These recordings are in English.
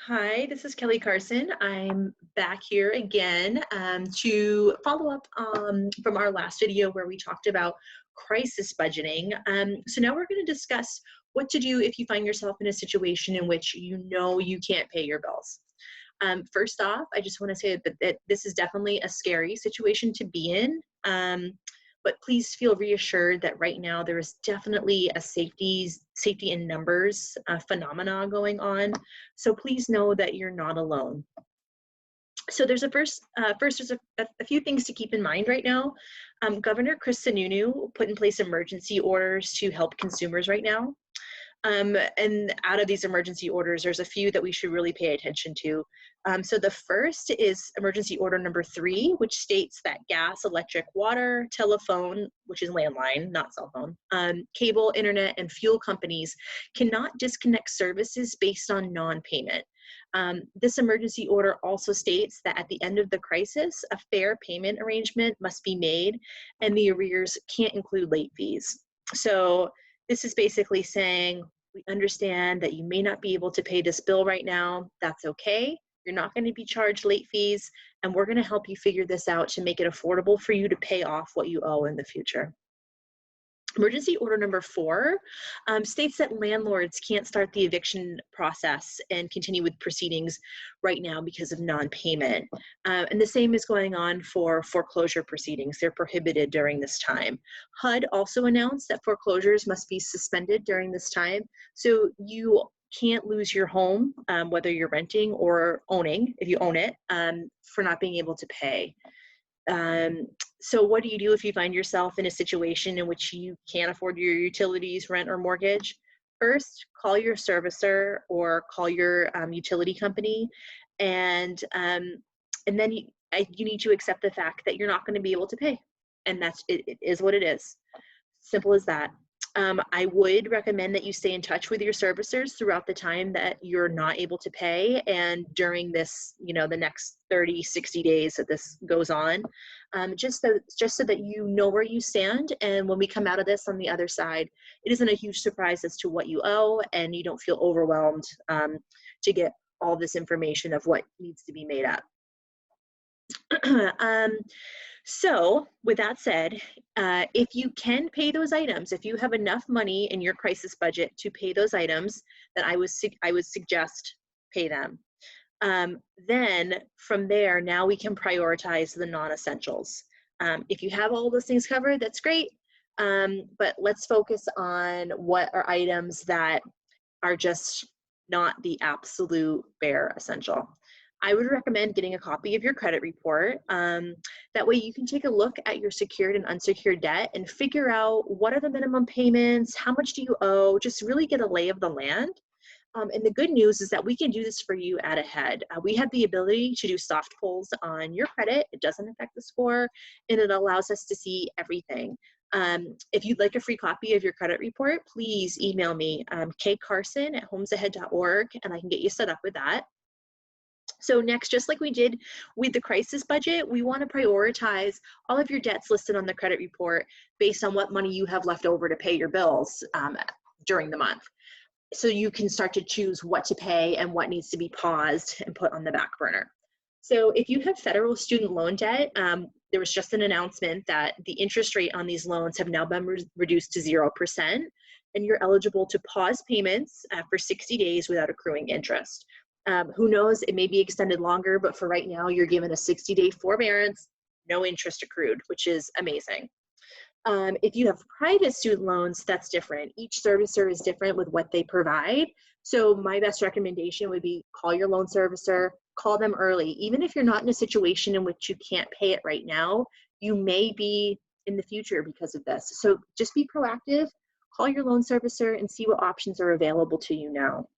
Hi, this is Kelly Carson. I'm back here again to follow up from our last video where we talked about crisis budgeting. So now we're going to discuss what to do if you find yourself in a situation in which you know you can't pay your bills. First off, I just want to say that this is definitely a scary situation to be in. But please feel reassured that right now there is definitely a safety in numbers phenomena going on. So please know that you're not alone. So there's there's a few things to keep in mind right now. Governor Chris Sununu put in place emergency orders to help consumers right now. And out of these emergency orders, there's a few that we should really pay attention to. So the first is emergency order number 3, which states that gas, electric, water, telephone, which is landline, not cell phone, cable, internet, and fuel companies cannot disconnect services based on non-payment. This emergency order also states that at the end of the crisis, a fair payment arrangement must be made, and the arrears can't include late fees. So this is basically saying, we understand that you may not be able to pay this bill right now. That's okay. You're not going to be charged late fees, and we're going to help you figure this out to make it affordable for you to pay off what you owe in the future. Emergency order number 4 states that landlords can't start the eviction process and continue with proceedings right now because of non-payment. And the same is going on for foreclosure proceedings. They're prohibited during this time. HUD also announced that foreclosures must be suspended during this time. So you can't lose your home, whether you're renting or owning, if you own it, for not being able to pay. So what do you do if you find yourself in a situation in which you can't afford your utilities, rent, or mortgage? First, call your servicer or call your utility company, and then you need to accept the fact that you're not going to be able to pay, and it is what it is. Simple as that. I would recommend that you stay in touch with your servicers throughout the time that you're not able to pay, and during this, the next 30, 60 days that this goes on, just so that you know where you stand, and when we come out of this on the other side, it isn't a huge surprise as to what you owe, and you don't feel overwhelmed to get all this information of what needs to be made up. So with that said, if you can pay those items, if you have enough money in your crisis budget to pay those items, then I would suggest pay them. Then from there, now we can prioritize the non-essentials. If you have all those things covered, that's great. But let's focus on what are items that are just not the absolute bare essential. I would recommend getting a copy of your credit report. That way you can take a look at your secured and unsecured debt and figure out what are the minimum payments, how much do you owe, just really get a lay of the land. And the good news is that we can do this for you at ahead. We have the ability to do soft pulls on your credit. It doesn't affect the score, and it allows us to see everything. If you'd like a free copy of your credit report, please email me, kcarson@homesahead.org, and I can get you set up with that. So next, just like we did with the crisis budget, we want to prioritize all of your debts listed on the credit report based on what money you have left over to pay your bills during the month. So you can start to choose what to pay and what needs to be paused and put on the back burner. So if you have federal student loan debt, there was just an announcement that the interest rate on these loans have now been reduced to 0%, and you're eligible to pause payments for 60 days without accruing interest. Who knows, it may be extended longer, but for right now, you're given a 60-day forbearance, no interest accrued, which is amazing. If you have private student loans, that's different. Each servicer is different with what they provide. So my best recommendation would be call your loan servicer, call them early. Even if you're not in a situation in which you can't pay it right now, you may be in the future because of this. So just be proactive, call your loan servicer and see what options are available to you now.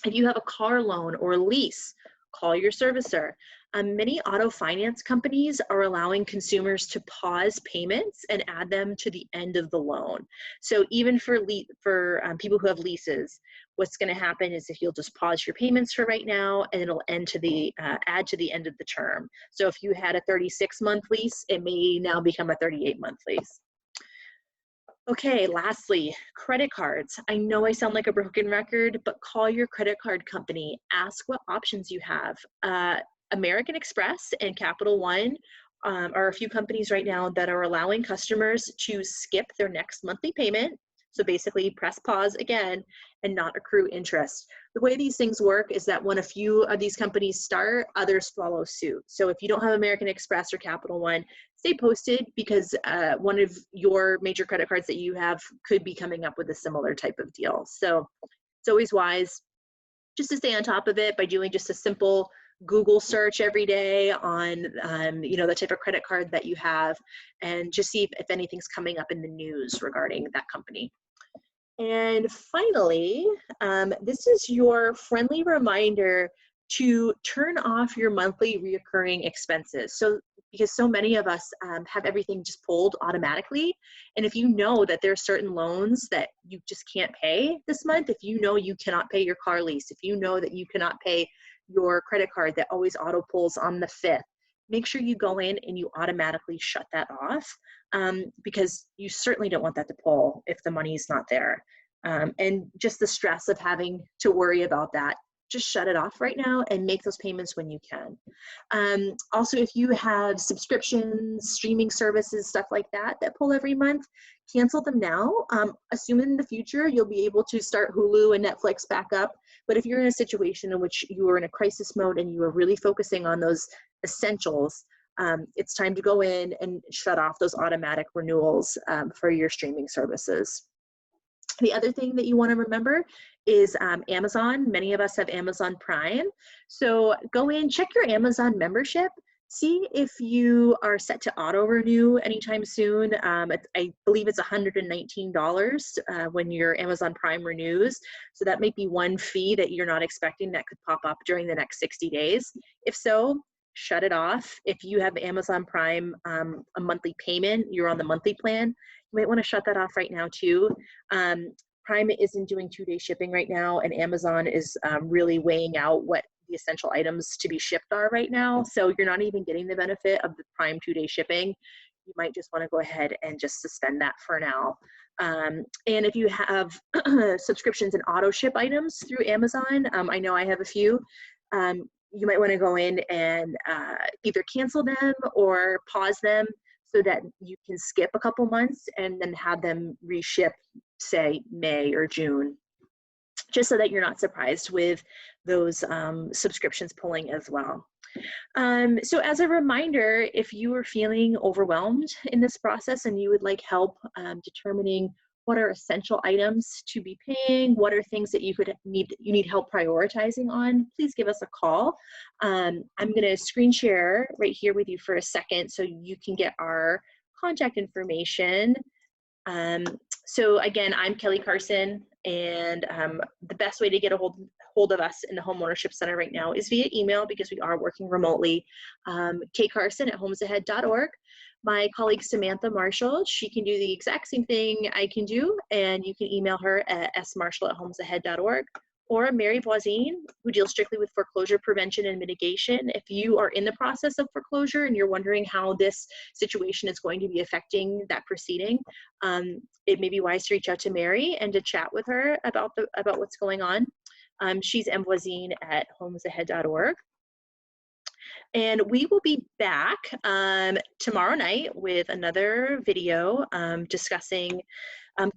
If you have a car loan or a lease, call your servicer. Many auto finance companies are allowing consumers to pause payments and add them to the end of the loan. So even for people who have leases, what's going to happen is if you'll just pause your payments for right now, and it'll add to the end of the term. So if you had a 36-month lease, it may now become a 38-month lease. Okay, lastly, credit cards. I know I sound like a broken record, but call your credit card company. Ask what options you have. American Express and Capital One are a few companies right now that are allowing customers to skip their next monthly payment. So basically, press pause again and not accrue interest. The way these things work is that when a few of these companies start, others follow suit. So if you don't have American Express or Capital One, stay posted because one of your major credit cards that you have could be coming up with a similar type of deal. So it's always wise just to stay on top of it by doing just a simple Google search every day on the type of credit card that you have, and just see if anything's coming up in the news regarding that company. And finally, this is your friendly reminder to turn off your monthly reoccurring expenses. So, because so many of us have everything just pulled automatically. And if you know that there are certain loans that you just can't pay this month, if you know you cannot pay your car lease, if you know that you cannot pay your credit card that always auto pulls on the 5th, make sure you go in and you automatically shut that off, because you certainly don't want that to pull if the money is not there. And just the stress of having to worry about that, just shut it off right now and make those payments when you can. Also, if you have subscriptions, streaming services, stuff like that pull every month, cancel them now. Assume in the future you'll be able to start Hulu and Netflix back up. But if you're in a situation in which you are in a crisis mode and you are really focusing on those essentials, it's time to go in and shut off those automatic renewals for your streaming services. The other thing that you want to remember is Amazon. Many of us have Amazon Prime. So go in, check your Amazon membership, see if you are set to auto renew anytime soon. I believe it's $119 when your Amazon Prime renews. So that might be one fee that you're not expecting that could pop up during the next 60 days. If so, shut it off. If you have Amazon Prime, a monthly payment, you're on the monthly plan, you might want to shut that off right now too. Prime isn't doing 2-day shipping right now, and Amazon is really weighing out what the essential items to be shipped are right now. So you're not even getting the benefit of the Prime 2-day shipping. You might just want to go ahead and just suspend that for now. And if you have subscriptions and auto ship items through Amazon, I know I have a few, you might want to go in and either cancel them or pause them so that you can skip a couple months and then have them reship, say, May or June, just so that you're not surprised with those subscriptions pulling as well. So as a reminder, if you are feeling overwhelmed in this process and you would like help determining what are essential items to be paying, what are things that you need help prioritizing on, please give us a call. I'm going to screen share right here with you for a second so you can get our contact information. So again, I'm Kelly Carson, and the best way to get a hold of us in the Homeownership Center right now is via email because we are working remotely. kcarson@homesahead.org. My colleague Samantha Marshall, she can do the exact same thing I can do, and you can email her at smarshall@homesahead.org. Or Mary Voisin, who deals strictly with foreclosure prevention and mitigation. If you are in the process of foreclosure and you're wondering how this situation is going to be affecting that proceeding, it may be wise to reach out to Mary and to chat with her about what's going on. She's mvoisin@homesahead.org. And we will be back tomorrow night with another video discussing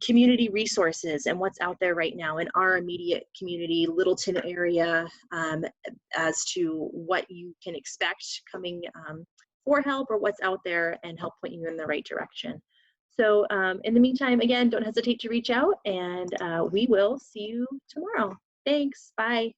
community resources and what's out there right now in our immediate community, Littleton area, as to what you can expect coming for help or what's out there and help point you in the right direction. So in the meantime, again, don't hesitate to reach out, and we will see you tomorrow. Thanks. Bye.